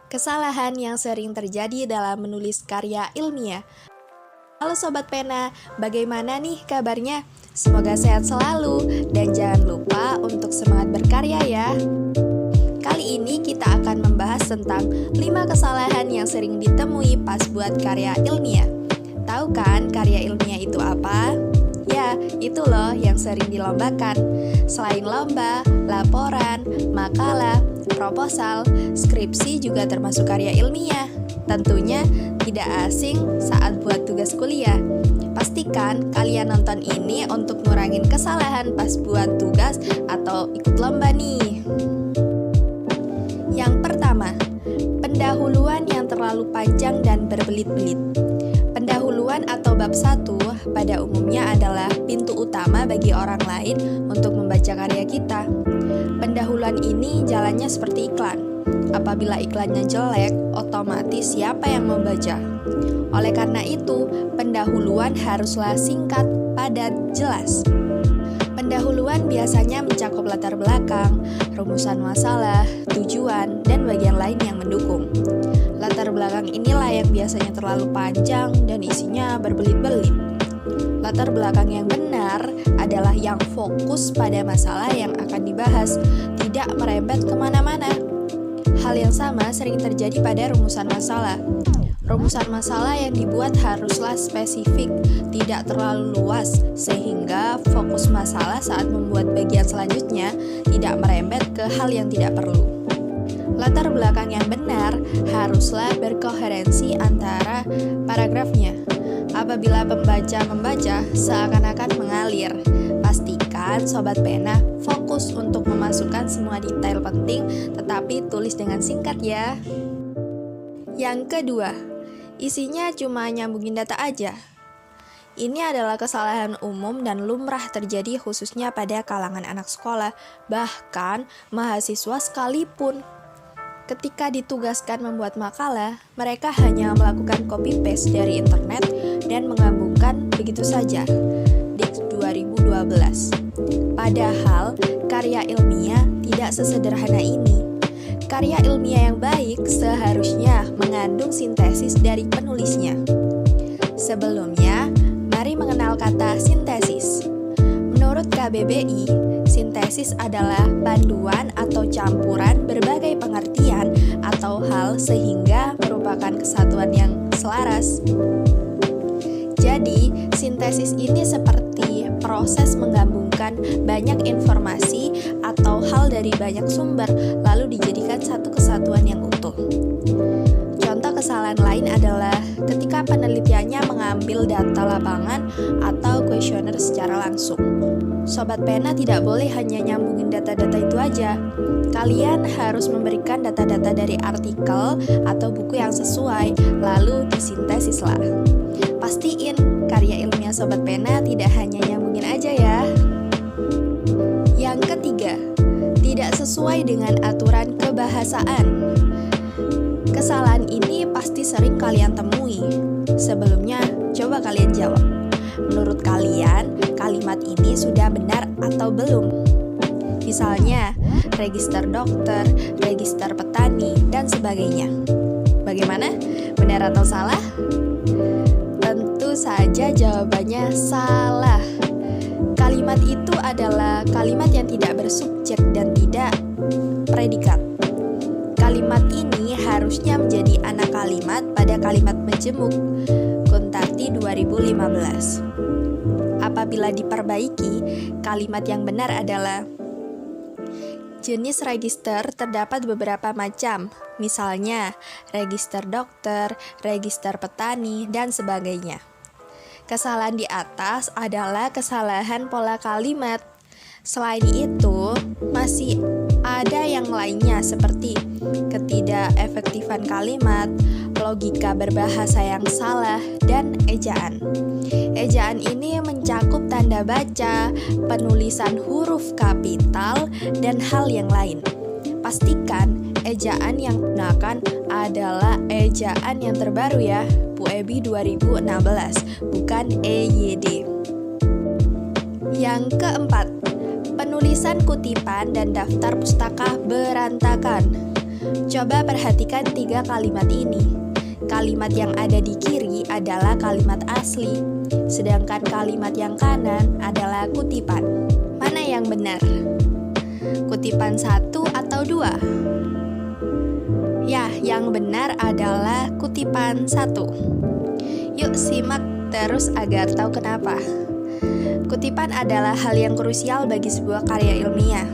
Kesalahan yang sering terjadi dalam menulis karya ilmiah. Halo Sobat Pena, bagaimana nih kabarnya? Semoga sehat selalu dan jangan lupa untuk semangat berkarya ya. Kali ini kita akan membahas tentang 5 kesalahan yang sering ditemui pas buat karya ilmiah. Tahu kan karya ilmiah itu apa? Ya, itu loh yang sering dilombakan. Selain lomba, laporan, makalah, proposal, skripsi juga termasuk karya ilmiah. Tentunya tidak asing saat buat tugas kuliah. Pastikan kalian nonton ini untuk ngurangin kesalahan pas buat tugas atau ikut lomba nih. Yang pertama, pendahuluan yang terlalu panjang dan berbelit-belit. Pendahuluan atau bab 1 pada umumnya adalah pintu utama bagi orang lain untuk membaca karya kita. Pendahuluan ini jalannya seperti iklan. Apabila iklannya jelek, otomatis siapa yang membaca? Oleh karena itu, pendahuluan haruslah singkat, padat, jelas. Pendahuluan biasanya mencakup latar belakang, rumusan masalah, tujuan, dan bagian lain yang mendukung. Latar belakang inilah yang biasanya terlalu panjang dan isinya berbelit-belit. Latar belakang yang benar adalah yang fokus pada masalah yang akan dibahas, tidak merembet kemana-mana. Hal yang sama sering terjadi pada rumusan masalah. Rumusan masalah yang dibuat haruslah spesifik, tidak terlalu luas, sehingga fokus masalah saat membuat bagian selanjutnya tidak merembet ke hal yang tidak perlu. Latar belakang yang benar haruslah berkoherensi antara paragrafnya. Apabila pembaca membaca, seakan-akan mengalir. Pastikan Sobat Pena fokus untuk memasukkan semua detail penting, tetapi tulis dengan singkat ya. Yang kedua, isinya cuma nyambungin data aja. Ini adalah kesalahan umum dan lumrah terjadi khususnya pada kalangan anak sekolah, bahkan mahasiswa sekalipun. Ketika ditugaskan membuat makalah, mereka hanya melakukan copy-paste dari internet dan menggabungkan begitu saja. Dik 2012. Padahal, karya ilmiah tidak sesederhana ini. Karya ilmiah yang baik seharusnya mengandung sintesis dari penulisnya. Sebelumnya, mari mengenal kata sintesis. Menurut KBBI, sintesis adalah panduan atau campuran berbagai pengertian atau hal sehingga merupakan kesatuan yang selaras. Jadi, sintesis ini seperti proses menggabungkan banyak informasi atau hal dari banyak sumber lalu dijadikan satu kesatuan yang utuh. Contoh kesalahan lain adalah ketika penelitiannya mengambil data lapangan atau kuesioner secara langsung. Sobat Pena tidak boleh hanya nyambungin data-data itu aja. Kalian harus memberikan data-data dari artikel atau buku yang sesuai, lalu disintesislah. Pastiin karya ilmiah Sobat Pena tidak hanya nyambungin aja ya. Yang ketiga, tidak sesuai dengan aturan kebahasaan. Kesalahan ini pasti sering kalian temui. Sebelumnya, coba kalian jawab. Menurut kalian, kalimat ini sudah benar atau belum? Misalnya, register dokter, register petani, dan sebagainya. Bagaimana? Benar atau salah? Tentu saja jawabannya salah. Kalimat itu adalah kalimat yang tidak bersubjek dan tidak predikat. Kalimat ini harusnya menjadi anak kalimat pada kalimat menjemuk. Kuntarti 2015. Apabila diperbaiki, kalimat yang benar adalah jenis register terdapat beberapa macam, misalnya register dokter, register petani, dan sebagainya. Kesalahan di atas adalah kesalahan pola kalimat. Selain itu, masih ada yang lainnya seperti ketidakefektifan kalimat, logika berbahasa yang salah, dan ejaan. Ejaan ini mencakup tanda baca, penulisan huruf kapital, dan hal yang lain. Pastikan ejaan yang digunakan adalah ejaan yang terbaru ya, PUEBI 2016, bukan EYD. Yang keempat, penulisan kutipan dan daftar pustaka berantakan. Coba perhatikan 3 kalimat ini. Kalimat yang ada di kiri adalah kalimat asli, sedangkan kalimat yang kanan adalah kutipan. Mana yang benar? Kutipan 1 atau 2? Ya, yang benar adalah kutipan 1. Yuk simak terus agar tahu kenapa. Kutipan adalah hal yang krusial bagi sebuah karya ilmiah.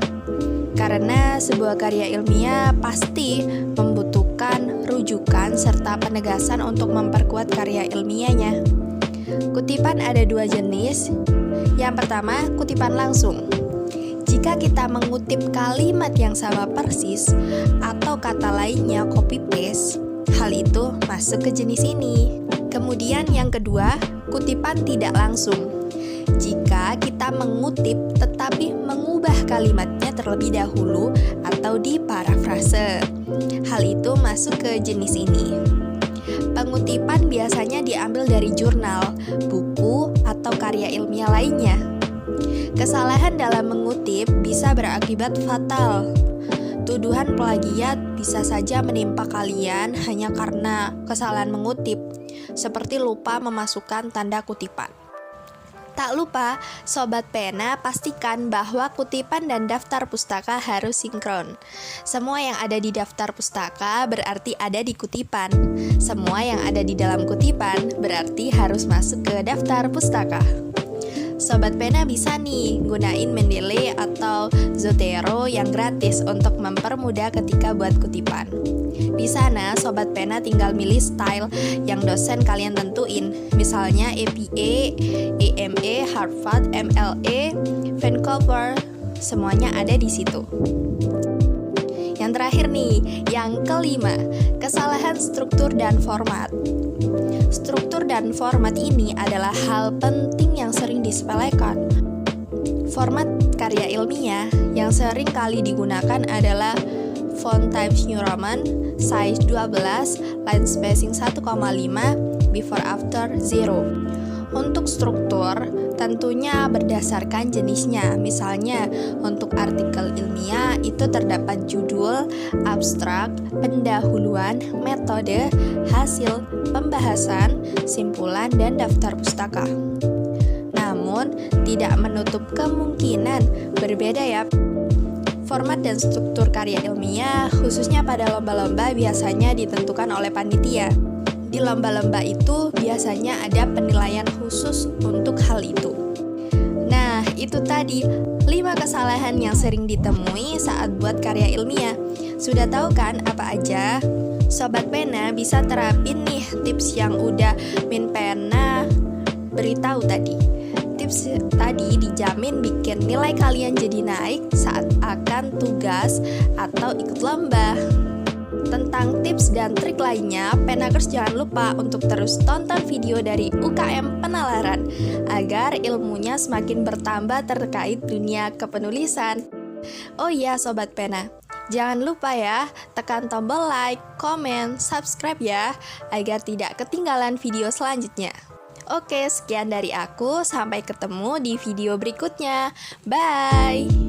Karena sebuah karya ilmiah pasti membutuhkan rujukan serta penegasan untuk memperkuat karya ilmiahnya. Kutipan ada 2 jenis. Yang pertama, kutipan langsung. Jika kita mengutip kalimat yang sama persis atau kata lainnya copy paste, hal itu masuk ke jenis ini. Kemudian yang kedua, kutipan tidak langsung. Jika kita mengutip tetapi mengubah kalimatnya terlebih dahulu atau diparafrase, hal itu masuk ke jenis ini. Pengutipan biasanya diambil dari jurnal, buku, atau karya ilmiah lainnya. Kesalahan dalam mengutip bisa berakibat fatal. Tuduhan plagiat bisa saja menimpa kalian hanya karena kesalahan mengutip, seperti lupa memasukkan tanda kutipan. Tak lupa, Sobat Pena pastikan bahwa kutipan dan daftar pustaka harus sinkron. Semua yang ada di daftar pustaka berarti ada di kutipan. Semua yang ada di dalam kutipan berarti harus masuk ke daftar pustaka. Sobat Pena bisa nih gunain Mendeley atau Zotero yang gratis untuk mempermudah ketika buat kutipan. Di sana Sobat Pena tinggal milih style yang dosen kalian tentuin. Misalnya APA, AMA, Harvard, MLA, Vancouver, semuanya ada di situ. Yang terakhir nih, yang kelima, kesalahan struktur dan format. Struktur dan format ini adalah hal penting yang sering disepelekan. Format karya ilmiah yang sering kali digunakan adalah font Times New Roman, size 12, line spacing 1,5, before after 0. Untuk struktur, tentunya berdasarkan jenisnya. Misalnya, untuk artikel ilmiah itu terdapat judul, abstrak, pendahuluan, metode, hasil, pembahasan, simpulan, dan daftar pustaka. Namun, tidak menutup kemungkinan berbeda ya. Format dan struktur karya ilmiah, khususnya pada lomba-lomba, biasanya ditentukan oleh panitia. Di lomba-lomba itu biasanya ada penilaian khusus untuk hal itu. Nah, itu tadi 5 kesalahan yang sering ditemui saat buat karya ilmiah. Sudah tahu kan apa aja? Sobat Pena bisa terapin nih tips yang udah Min Pena beritahu tadi. Tips tadi dijamin bikin nilai kalian jadi naik saat akan tugas atau ikut lomba. Tentang tips dan trik lainnya, Penakers jangan lupa untuk terus tonton video dari UKM Penalaran agar ilmunya semakin bertambah terkait dunia kepenulisan. Oh iya Sobat Pena, jangan lupa ya tekan tombol like, komen, subscribe ya agar tidak ketinggalan video selanjutnya. Oke, sekian dari aku, sampai ketemu di video berikutnya. Bye!